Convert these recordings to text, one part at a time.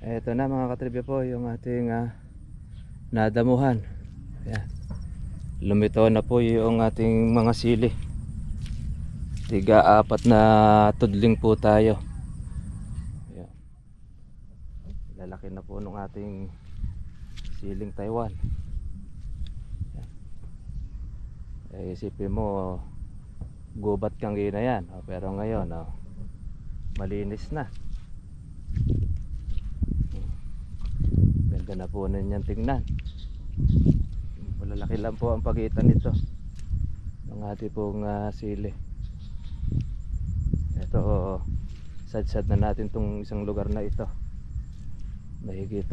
Eto na mga katribya po yung ating nadamuhan. Ayan. Lumitaw na po yung ating mga sili. 3-4 na tudling po tayo. Ayan. Lalaki na po nung ating siling Taiwan. Ayan. Isipin mo gubat kang gina yan, pero ngayon malinis na. Ganda na po ninyan tingnan. Malalaki lang po ang pagitan nito ng ating pong sili. Ito, sad-sad na natin tong isang lugar na ito. Mahigit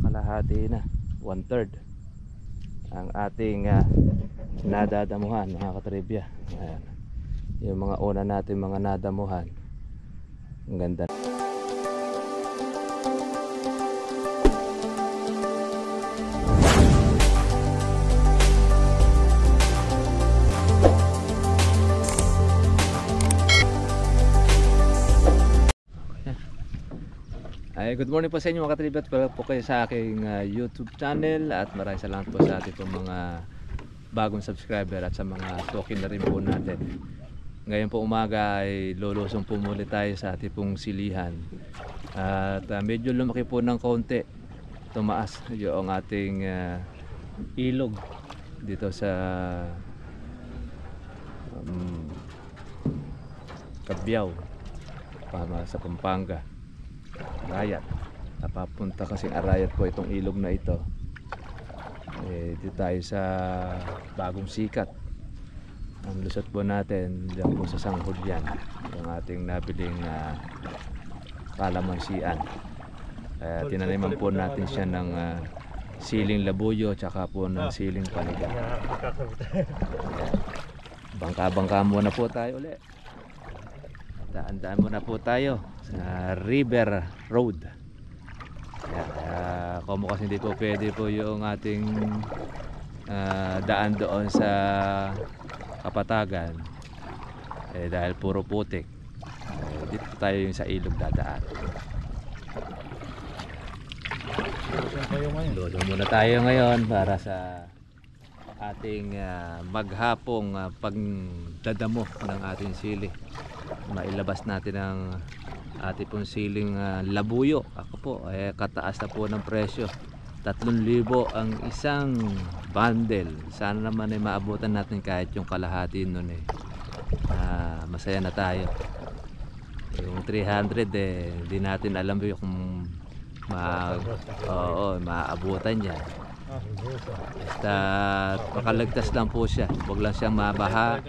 kalahati na, 1/3 ang ating nadadamuhan mga katribya. Ayan. Yung mga una natin mga nadamuhan, ang ganda. Good morning po sa inyo mga katribya, at welcome po kayo sa aking YouTube channel, at maraming salamat po sa ating pong mga bagong subscriber at sa mga token na rin po natin. Ngayon po umaga ay lulusong po muli tayo sa ating pong silihan, at medyo lumaki po ng kaunti, tumaas yung ating ilog dito sa Cabiao sa Pampanga, Arayat. Napapunta kasing Arayat po itong ilog na ito. Dito tayo sa Bagong Sikat. Ang lusot po natin diyan po sa Sanghulyan, yung ating nabiling kalamansian. Tinaniman po natin siya ng siling labuyo tsaka po ng siling panigang. Bangka-bangka muna po tayo ulit. Daan-daan muna po tayo sa River Road. Kung kasi hindi po pwede po yung ating daan doon sa Kapatagan, dahil puro putik, dito tayo yung sa ilog dadaan. Lolo muna tayo ngayon para sa ating maghapong pagdadamo ng ating sili. Mailabas natin ang ating pong siling labuyo. Ako po kataas na po ng presyo, 3,000 ang isang bundle. Sana naman ay maabutan natin kahit yung kalahati nun masaya na tayo. Yung 300 hindi natin alam kung maabutan yan. Basta pakalagtas lang po siya, huwag lang siyang mabaha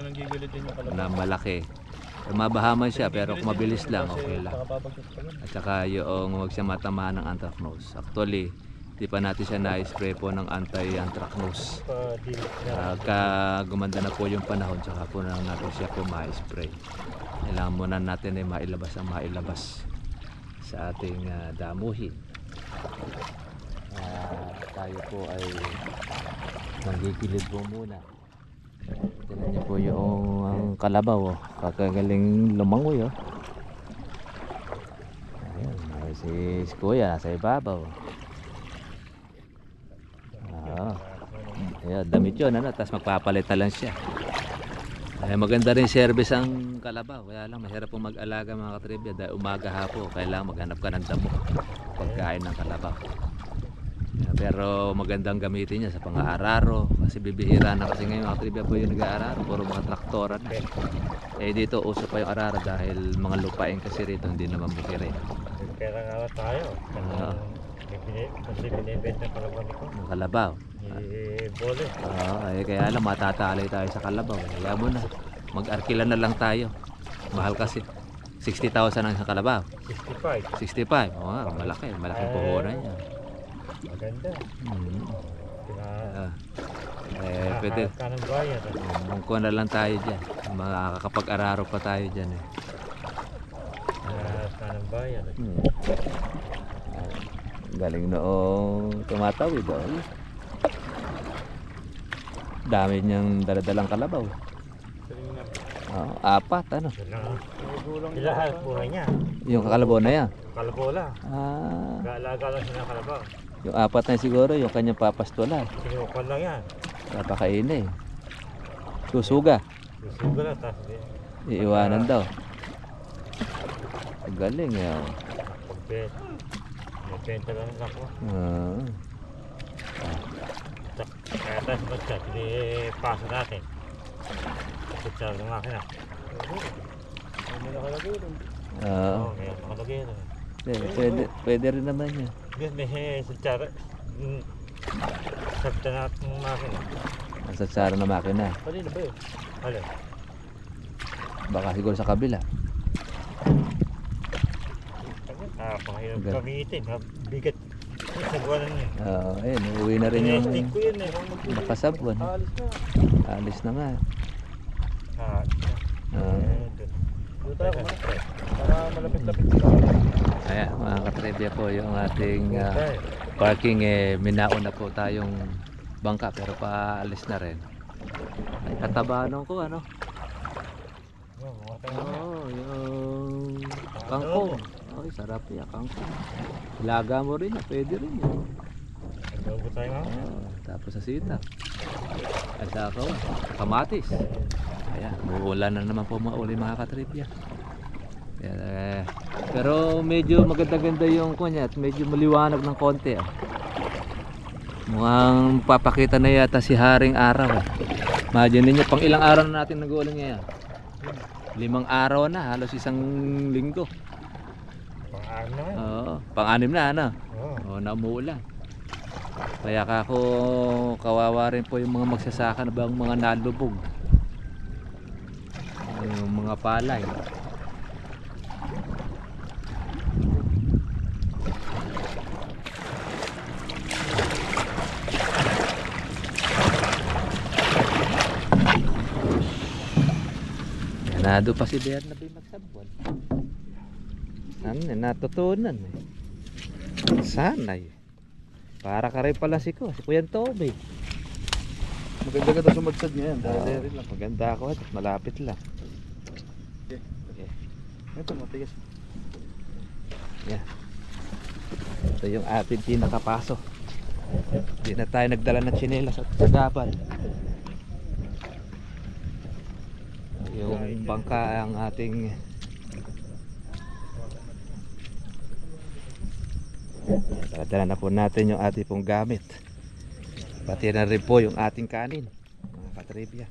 na malaki. Mabaha man siya pero kung mabilis lang, okay lang. At saka yung huwag siya matamaan ng anthracnose. Actually, di pa natin siya na-spray po ng anti-anthracnose. Gumanda na po yung panahon, saka po na natin siya po ma-spray. Kailangan muna natin mailabas ang mailabas sa ating damuhin. Tayo po ay magigilid po muna. Tignan niyo po yung kalabaw, kakagaling lumangoy. Ayan, si Kuya nasa ibabaw. Ayan, damit yun, tapos magpapalit na lang siya. Maganda rin service ang kalabaw, kaya lang mahirap pong mag-alaga mga katribya dahil umaga hapo kailangan maghanap ka ng damo pagkain ng kalabaw. Pero magandang gamitin niya sa pang-aararo, kasi bibihira na kasi ngayon mga katribya po yung nag-aararo, puro mga traktora na. Dito uso pa yung araro dahil mga lupain kasi rito hindi naman bukirin. Pera nga tayo kasi binibenta ng kalabaw nito. Ng kalabaw? Bole. Kaya lang matatalay tayo sa kalabaw. Kaya mo na, mag-arkila na lang tayo. Mahal kasi 60,000 ang isang kalabaw. 65? Malaki, malaking puhunan niya. Maganda. Pwede kanang bayan. mungko na lang tayo dyan, makakapag-araro pa tayo dyan Kanang bayan. Galing noong tumatawid dami niyang daladalang kalabaw. Oh, apat ano. Yun lang. Sila halos buhay niya. Yung kakalabaw na yan. Kalabola. Ah, Gaalaga lang sila ng kalabaw. yung apat na siguro yung kanyang papastola. Sinukan lang yan. Napakain eh. Susuga. Susuga lang, tapos Iiwanan daw. Galing yan. pagbet. May benta lang ako. Ah. Kaya tayo sa magchat, hindi paso natin. Picture ng makina. May nakalagay rin. Oo. Oo, may nakalagay rin. Pwede rin naman yan. Yes, may sutsara. Sabta natin ng makina. Nasa tsara na makina. Kanina ba yun? Alin? Baka siguro sa kabila. Pangahirap Gal- gamitin. Bigat. Sagwanan yun. Oo, ayun. Uuwi na rin yung Tinesting ko yun eh. nakasabwan. Alis na. Alis na nga. Ah, Doon tayo kumain. Para malapit-lapit ka. Ayan, mga katribya po yung ating parking. Minaon na po tayong bangka pero paalis na rin. Ay, katabanon ko ano. Oo, yung kangkong. Ay, sarap yan, kangkong. Ilaga mo rin, pwede rin yun. Adobo tayo nga. Tapos sa sita. At saka kamatis. Ayan, uulan na naman po mauli mga katribya. Pero medyo maganda-ganda yung kunya at medyo maliwanag ng konti. Mukhang papakita na yata si Haring Araw. Imagine niyo pang ilang araw na natin nag-uulan ngayon. 5 araw na, halos isang linggo. Pang-anim na. Oo, pang-anim na ano. Oo. Oo, na umuulan. Kaya kako kawawa rin po yung mga magsasaka na bang mga nalubog. Yung mga palay. Nado pa si Bernabe magsabwan. Ano, natutunan eh. Sanay. Para ka rin pala si Kuya Toby. Maganda ka daw sumadsad niya yan. Dali lang, maganda ako at malapit lang. Ito, matigas. Yan. Ito yung ating pinakapaso. Hindi na tayo nagdala ng tsinelas at sagabal. Yung bangka ang ating dala na po natin yung ating pong gamit. Pati na rin po yung ating kanin mga katribya.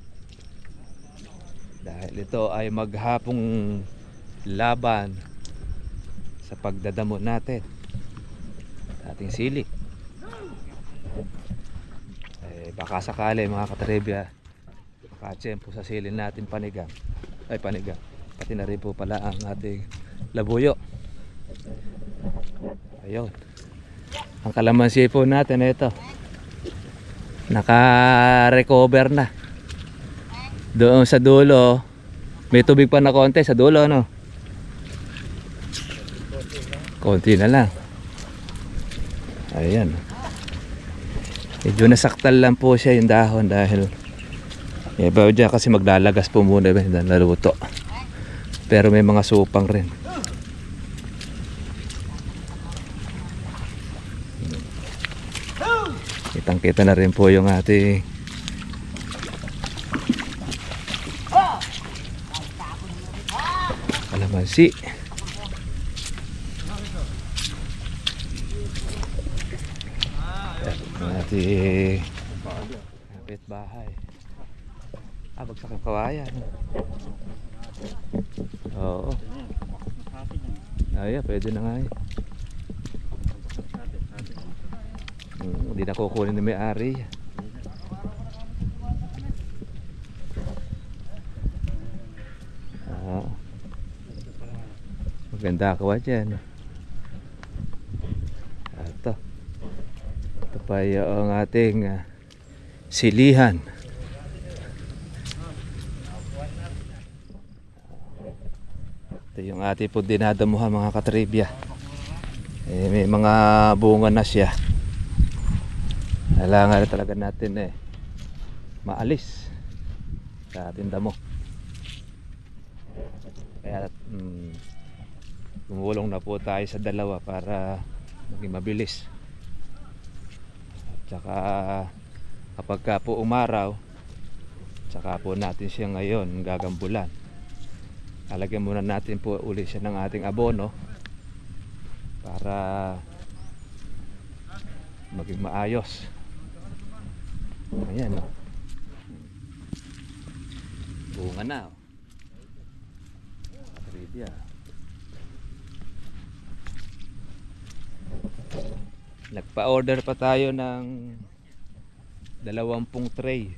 Dahil ito ay maghapong laban sa pagdadamo natin ating sili. Baka sakali mga katribya makatsempo sa sili natin panigang. Pati na rin po pala ang ating labuyo. Ayun. Ang kalamansi po natin ito. Naka-recover na. Doon sa dulo, may tubig pa na konti sa dulo, no? Konti na lang. Ayan. Medyo nasaktal lang po siya yung dahon dahil bago dyan kasi maglalagas po muna naluto. Pero may mga supang rin. Kitang-kita na rin po yung ating kalamansi. Ang ating kapitbahay. Bagsak yung kawayan. Oo. Ay, pwede na nga eh. Hindi na kukunin na may-ari. Maganda kawa dyan. Ito pa yung ating silihan. Ito yung ating po dinadamuhan mga katribya. May mga bunga na siya. Kailangan talaga natin maalis sa ating damo. Kaya gumulong na po tayo sa dalawa para maging mabilis. At saka kapag ka po umaraw, saka po natin siya ngayon gagambulan. Lalagyan muna natin po uli siya ng ating abono para maging maayos. Ayan, oh. Bunga na, oh. Trivia. Nagpa-order pa tayo ng 20 tray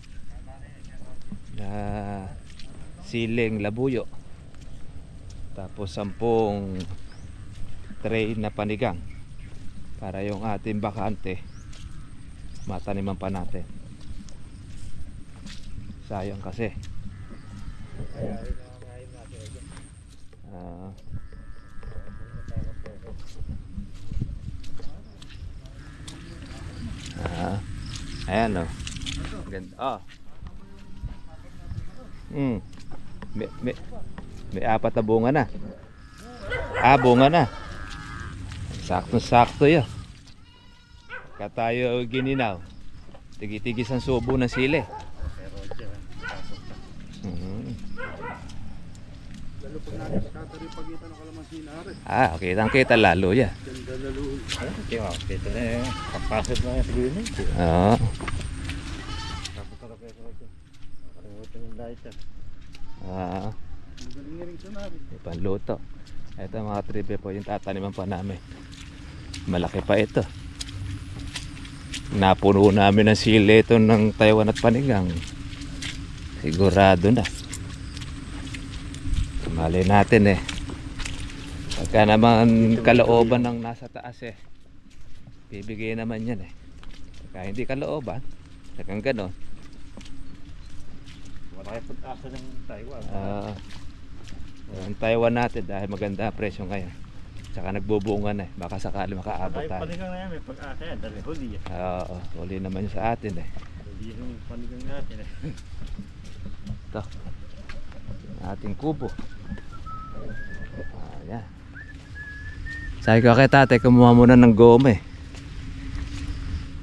na siling labuyo, tapos 10 tray na panigang para yung ating bakante mataniman pa natin. Sayang kasi ayan, oh. Ganda. Oh. May 4 na bunga na. Bunga na. Sakto-sakto yun. Kaya tayo gininaw. Tigi-tigis ang subo ng sili. Lalo pag natin sa katari pagitan ng kalamansi na rin. Kitang-kita lalo yan. Ganda lalo. Ito na eh. Kapasok na yan siguro na. Oo. Tapos na kayo sa ito. Kalimutan yung diet yan. Magaling nga rin siya namin. May panluto. Ito mga tribe po yung tataniman pa namin. Malaki pa ito. Napuno namin ng sili ito ng Taiwan at panigang. Sigurado na. Mali natin eh. Pagka naman kalooban ng nasa taas eh, bibigay naman yan eh. Pagka hindi kalooban, hanggang ganon. Wala kayo pag-asa ng Taiwan. Ang Taiwan natin dahil maganda ang presyo ngayon. Tsaka nagbubunga na eh. Baka sakali makaabot Ay, tayo. panigang na yan. May pag-asa yan. Dali huli yan. Huli naman yun sa atin eh. Huli yung panigang natin eh. Ito. Ating kubo. Ayan. Sabi ko kay tatay, kumuha muna ng goma eh.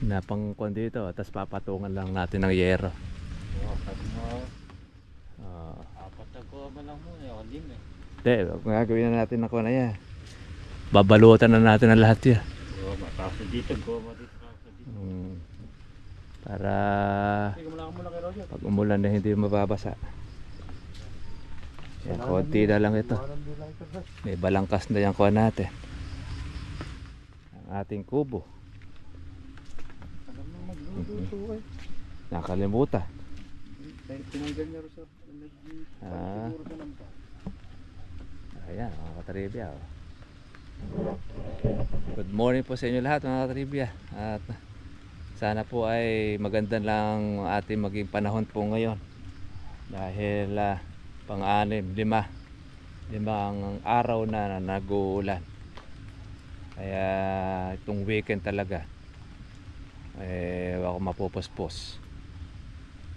Napangkon dito. Tapos papatungan lang natin ng yero. Sabi mo, 4 na goma lang muna. Olim eh. Hindi, gagawin na natin ako na yan. Babalutan na natin ang lahat yan. Goma. Kaso dito, goma dito. Para Sige, mula kay Roger. pag umulan na hindi mababasa. Yan, konti na lang ito. May balangkas na yan kuha natin. Ang ating kubo. Alam mo magluluto eh. Nakalimutan. Tinanggal niya rin sa siguro sa namba. Ayan, mga katribya. Oh. Good morning po sa inyo lahat mga katribya. At sana po ay maganda lang ating maging panahon po ngayon. Dahil limang araw na nag-uulan. Kaya itong weekend talaga ako mapupuspos.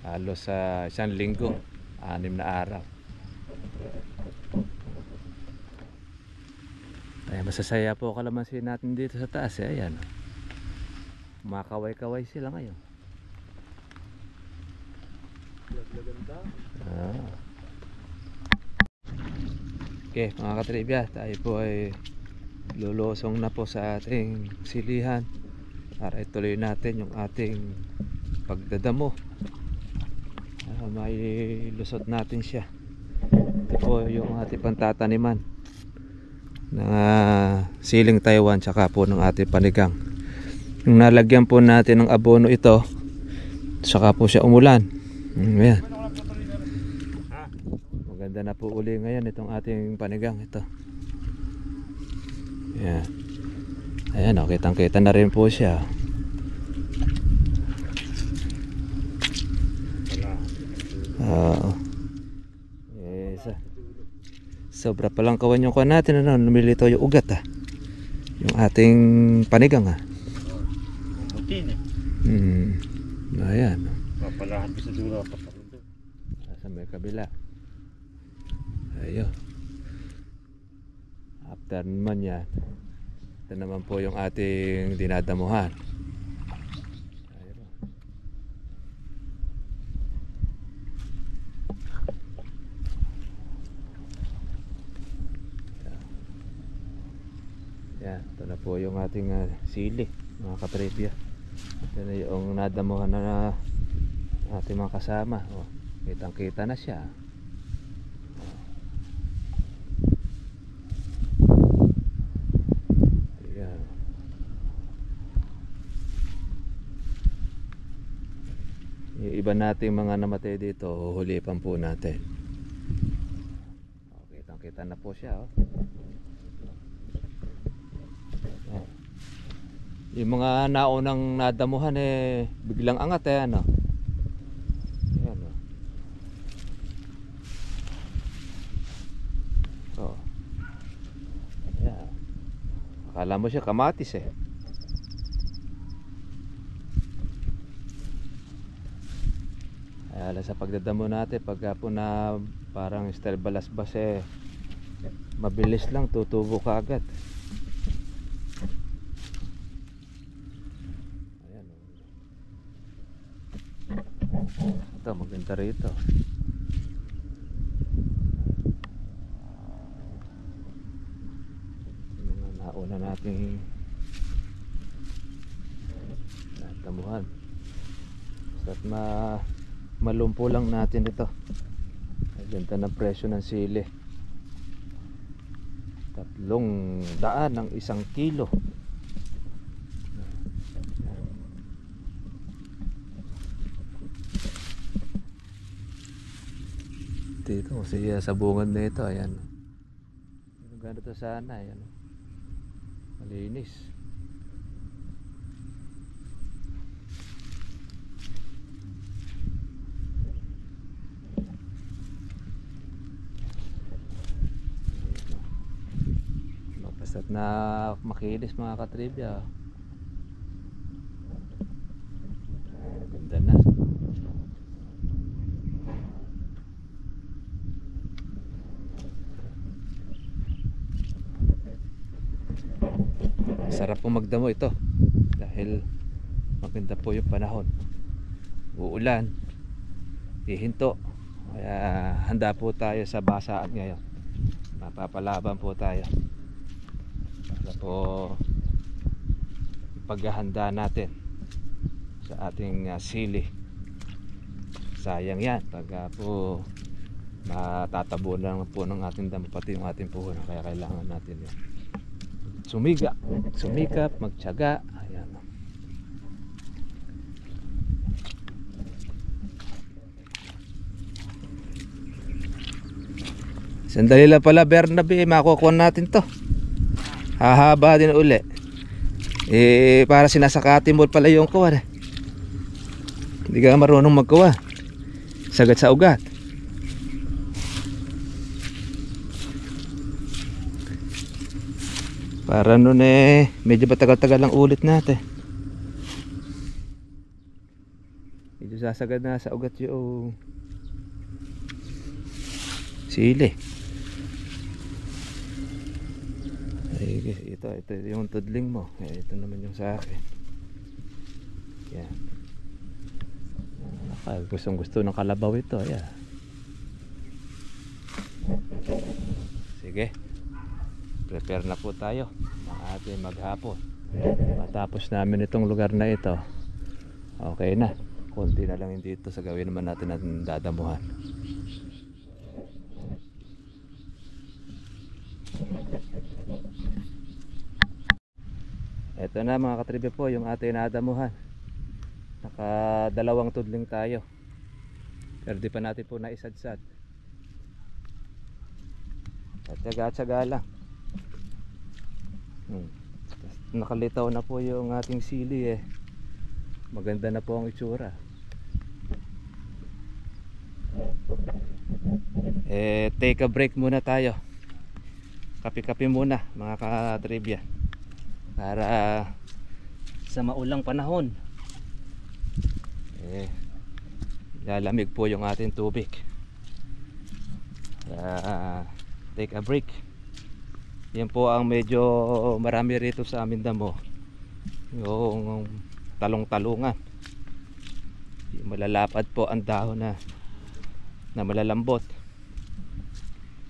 Halos sa 1 linggo, 6 na araw. Ay, masasaya po kalamansi natin dito sa taas eh. Ayan. Makaway-kaway sila ngayon. Ganda. Okay mga katribya, tayo po ay lulusong na po sa ating silihan para ituloy natin yung ating pagdadamo. May lusot natin siya. Ito po yung ating pantataniman na siling Taiwan tsaka po ng ating panigang. Yung nalagyan po natin ng abono ito, tsaka po siya umulan. Ayan. Maganda na po uli ngayon itong ating panigang ito. Ayan. Ayan, kitang-kita na rin po siya. Yes. Sobra palang kawan yung kuha natin, ano, lumilito yung ugat yung ating panigang Butin eh. Ayan. Papalahan ko sa dulo. Sa may kabila. Ayo. After naman yan, ito naman po yung ating dinadamuhan. Ayun po. Yan, ito na po yung ating sili, mga katribya. Ito na yung nadamuhan na ating mga kasama. Oh, kitang kita na siya. Ayan. Yung iba nating mga namatay dito, huhulipan po natin. Oh, kitang kita na po siya. Oh. Yung mga naunang nadamuhan biglang angat ano. Ayan o. So, ayan. Akala mo siya kamatis Kaya sa pagdadamo natin, pagka po na parang style balasbas mabilis lang, tutubo ka agad. Ito, maganda rito. Mga nauna nating natamuhan. Basta't malumpo lang natin ito. Ganda ng presyo ng sili. 300 ang 1 kilo. Dito kasi sa bungad na ito, ayan. Ganda to sana, ayan. Malinis. Basta't na makinis mga katribya. Ganda na. Sarap pong magdamo ito dahil maganda po yung panahon. Uulan, hihinto. Kaya handa po tayo sa basaan ngayon. Mapapalaban po tayo para po paghahanda natin sa ating sili. Sayang yan pagka po matatabunan po ng ating damo pati yung ating puhunan. Kaya kailangan natin yan sumikap, magtiyaga. Ayan. Sandali lang pala Bernabe, makukuha natin to. Hahaba din uli. Para sinasakati mo pala yung kuwan. Hindi ka marunong magkuha. Sagat sa ugat. Para nun medyo matagal-tagal lang ulit natin. Medyo sasagad na sa ugat yung sili. Ay, ito yung tudling mo. Ito naman yung sa akin. Yan. Gustong gusto ng kalabaw ito. Ayan. Sige. Prepare na po tayo ng ating maghapon. Matapos namin itong lugar na ito, okay na. Konti na lang dito sa gawin naman natin ang dadamuhan. Ito na mga katribya po yung ating nadamuhan. Naka2 tudling tayo. Pero di pa natin po naisadsad. At tsaga-tsaga lang. Nakalitaw na po yung ating sili Maganda na po ang itsura. Take a break muna tayo. Kape-kape muna mga katribya. Para sa maulang panahon lalamig po yung ating tubig. Take a break. Yan po ang medyo marami rito sa amin damo. Yung talong-talungan. Yung malalapad po ang dahon na malalambot.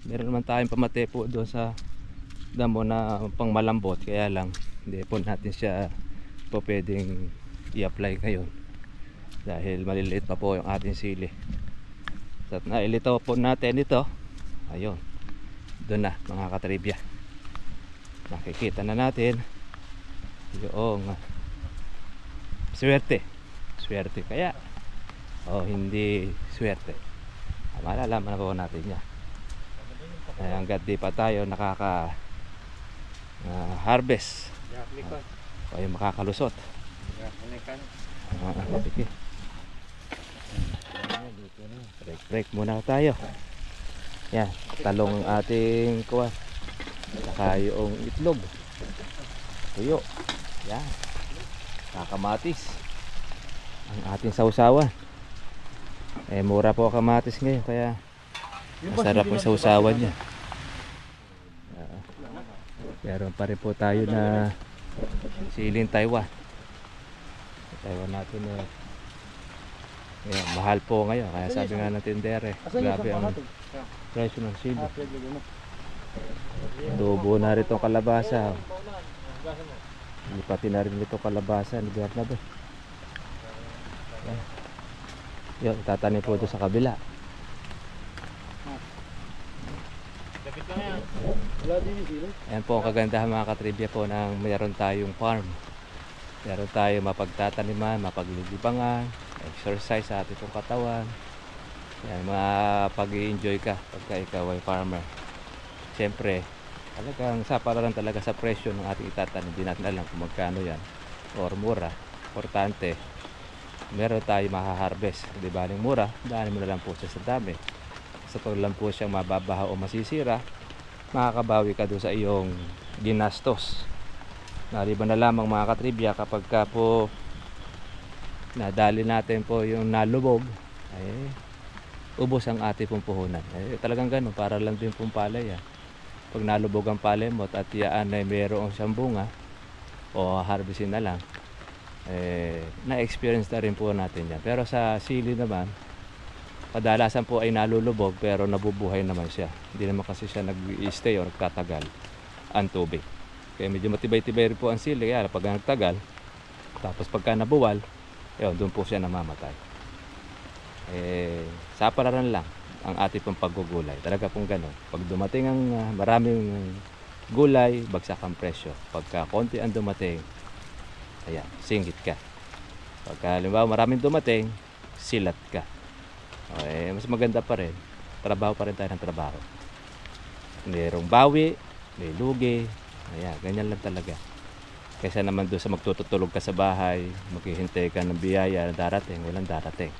Meron naman tayong pamate po doon sa damo na pang malambot, kaya lang hindi po natin siya po pwedeng i-apply ngayon dahil maliliit pa po yung ating sili. So nailito po natin ito. Ayun, doon na mga katribya, makikita na natin yung swerte kaya o hindi swerte, malalaman na po natin yan. Hanggat di pa tayo nakaka harvest o yung makakalusot. Sige, break muna tayo. Yan, talong ang ating kuwan, saka yung itlog, tuyo, yan, kakamatis ang ating sausawan. Mura po kamatis ngayon, kaya masarap yung sausawan niya. Meron pa rin po tayo na siling Taiwan natin. Mahal po ngayon, kaya sabi nga ng tindere, grabe ang presyo ng sili. Tubo na rin itong kalabasa. Pati na rin itong kalabasa ni Bernabé. Yun, tatanim po ito sa kabila. Ayan po ang kagandahan mga katribya po ng mayroon tayong farm. Meron tayong mapagtataniman, mapaglilibangan, exercise sa ating katawan. Yan, mapag-i-enjoy ka pagka ikaw ay farmer. Siyempre, talagang sapalaran talaga sa presyo ng ating itatanim. Hindi natin alam kung magkano yan or mura. Importante, meron tayo mahaharvest. Di ba yung mura, daanin mo na lang po siya sa dami. Sa pag lang po siyang mababaha o masisira, makakabawi ka doon sa iyong ginastos. Naliban na lamang mga katribya kapag ka po nadali natin po yung nalubog, ay ubos ang ating pong puhunan. Talagang gano'n, para lang din pong palay. Pag nalubog ang palay mo at yaan ay mayroong siyang bunga o harvestin na lang, na-experience na rin po natin yan. Pero sa sili naman, kadalasan po ay nalulubog pero nabubuhay naman siya. Hindi naman kasi siya nag-i-stay o nagtatagal ang tubig. Kaya medyo matibay-tibay rin po ang sili. Kaya pag nagtagal, tapos pagka nabuwal, yun, doon po siya namamatay. Sapalaran lang ang ating pong paggugulay. Talaga pong gano'n. Pag dumating ang maraming gulay, bagsak ang presyo. Pagka konti ang dumating, ayan, singgit ka. Pagka halimbawa maraming dumating, silat ka. Mas maganda pa rin, trabaho pa rin tayo ng trabaho. Mayroong bawi, may lugi, ayan, ganyan lang talaga. Kaysa naman doon sa magtutulog ka sa bahay, maghihintay ka ng biyaya na darating, walang darating.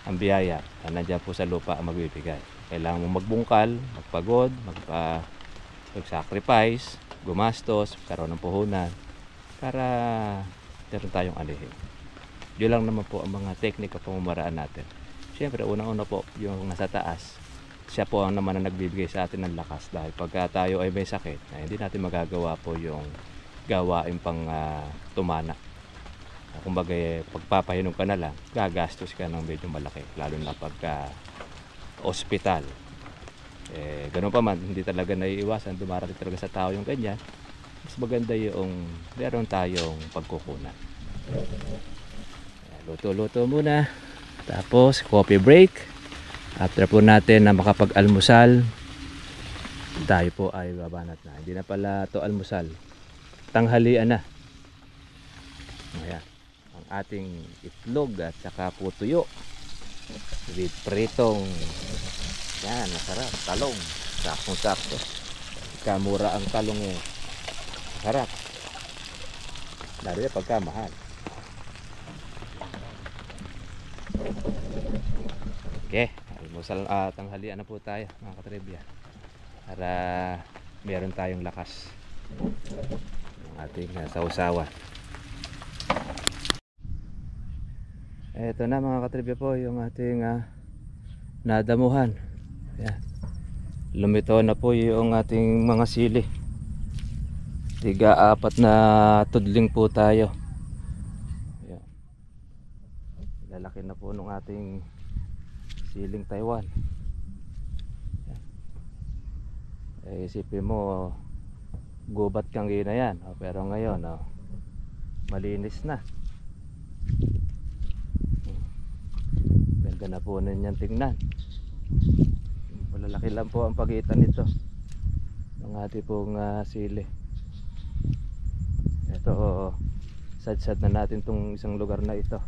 Ang biyaya, nandiyan po sa lupa ang magbibigay. Kailangan mo magbungkal, magpagod, mag-sacrifice, gumastos, karoon ng puhunan, para meron tayong alihin. Yun lang naman po ang mga teknika pamamaraan natin. Siyempre, unang-una po, yung nasa taas, siya po ang naman na nagbibigay sa atin ng lakas. Dahil pagka tayo ay may sakit, hindi natin magagawa po yung gawain pang tumana. Kumbaga, pagpapahinom ka na lang, gagastos ka ng medyo malaki. Lalo na pagka ospital. Ganun pa man, hindi talaga naiiwasan. Dumarating talaga sa tao yung ganyan. Mas maganda yung meron tayong pagkukunan. Luto-luto muna. Tapos, coffee break. After po natin na makapag-almusal, tayo po ay babanat na. Hindi na pala to almusal. Tanghalian na. Ayan. Ang ating itlog at saka po tuyo. With pritong, yan, masarap. Talong. Saktong-sakto. Kamura ang talong eh. Masarap. Lalo na pagka mahal. Okay, almusal tanghalian na po tayo mga katribya, para meron tayong lakas ng ating sausawan. Eto na mga katribya po yung ating nadamuhan. Yan. Lumito na po yung ating mga sili. Tiga-apat na tudling po tayo. Ayan. Lalaki na po nung ating siling Taiwan. Ayan. Eh, isipin mo, gubat kang gina yan. Pero ngayon, malinis na. Ganda na po ninyan tingnan. Malalaki lang po ang pagitan nito ng ating pong sili. Ito, sad-sad na natin tong isang lugar na ito.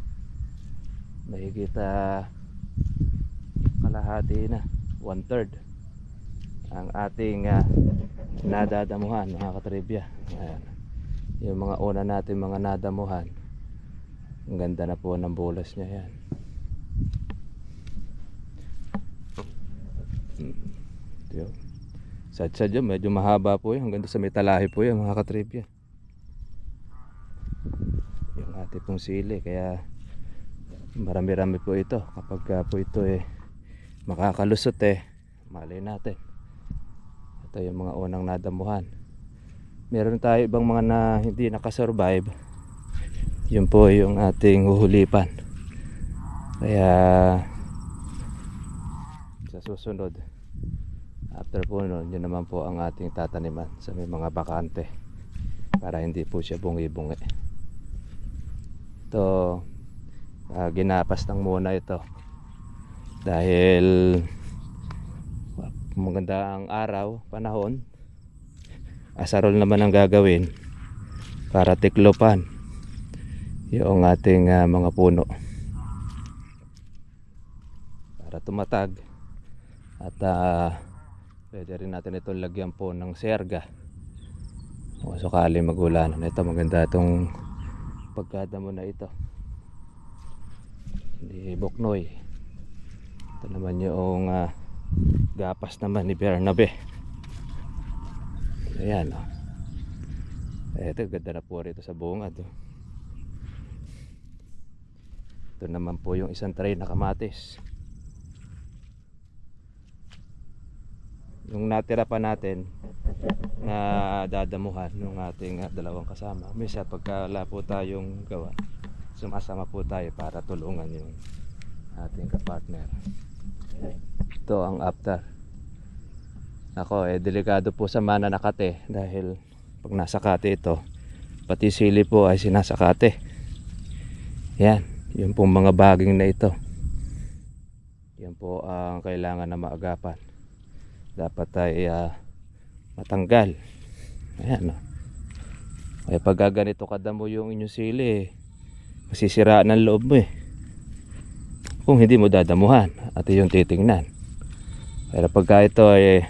Mahigit kalahati na, 1/3 ang ating nadadamuhan, mga katribya. Ayan. Yung mga una natin mga nadamuhan, ang ganda na po ng bulas niya yan. Yun. Sad-sad yun, medyo mahaba po yun, hanggang sa may talahi po yun, mga katribya. Yung ating pong sili, kaya marami-rami po ito. Kapag po ito makakalusot, malay natin. Ito yung mga unang nadamuhan. Meron tayo ibang mga na hindi nakasurvive. Yun po yung ating huhulipan. Kaya sa susunod, after po nun, yun naman po ang ating tataniman sa may mga bakante, para hindi po siya bungi-bungi. Ito, ginapas lang muna ito dahil maganda ang araw, panahon. Asarol naman ang gagawin para tiklopan yung ating mga puno para tumatag. At pwede rin natin ito lagyan po ng serga o sakali mag-ulanan. Ito, maganda itong pagkadamo na ito ni Boknoy. Ito naman yung gapas naman ni Bernabe. Ayan, ito ganda na po rito sa bungad. Ito naman po yung isang tray na kamatis. Yung natira pa natin na dadamuhan ng ating dalawang kasama, misa pagkala po tayong gawa, sumasama po tayo para tulungan yung ating kapartner. Ito ang after. Ako, delikado po sa mananakate dahil pag nasakate ito, pati sili po ay sinasakate. Yan, yung pong mga baging na ito, yan po ang kailangan na maagapan. Dapat ay matanggal. Ayan, ay pag ganito kadamo yung inyong sili, masisiraan ang loob mo kung hindi mo dadamuhan at yung titingnan. Pero pagka ito ay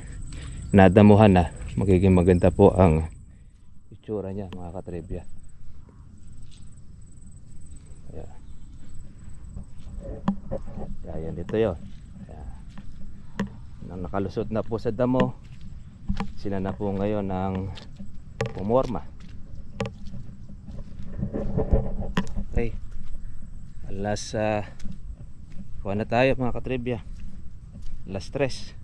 nadamuhan na, magiging maganda po ang itsura niya, mga katribya. Ayan, ito yun. Nang nakalusot na po sa damo, sila na po ngayon ang pumorma. Okay, alas kuha na tayo, mga katribya. Alas 3.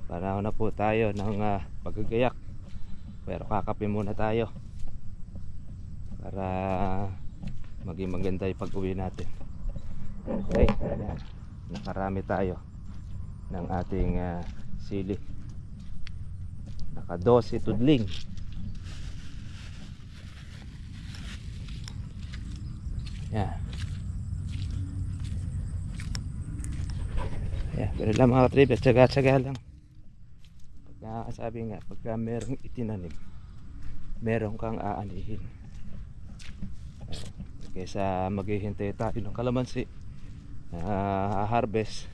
Panahon na po tayo ng paggagayak. Pero kakape muna tayo para maging maganda yung pag-uwi natin. Okay, ayan. Nakarami tayo ng ating sili. Naka 12 tudling. Yan. Yan, pero lang mga katribya, tsaga-tsaga lang. Sabi nga, pagka merong itinanim, meron kang aanihin. Kaysa maghihintay tayo ng kalamansi harvest,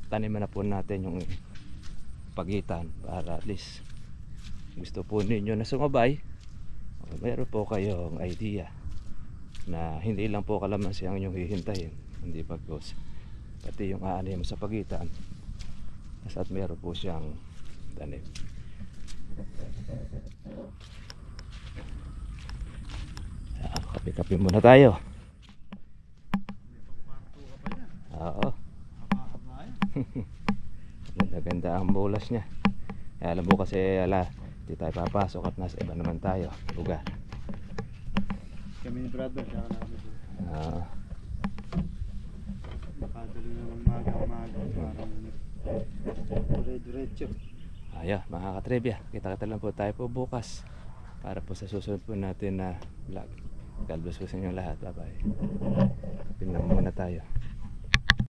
taniman na po natin yung pagitan para at least gusto po ninyo na sumabay, meron po kayong idea na hindi lang po kalamansi ang inyong hihintayin, hindi bagos pati yung aanim sa pagitan at meron po siyang tanim. Kape-kape muna tayo. Oo. Ganda-ganda ang bulas niya. Alam mo kasi Hindi tayo papasok at nasa iba naman tayo, lugar. Kami ni brother, siya na kami doon. Ah, Makadali naman maga-maga, parang diretso. Ayan, mga katribya, kita-kita lang po tayo po bukas para po sa susunod po natin na vlog. God bless po sa inyo lahat. Bye bye. Pinang muna tayo.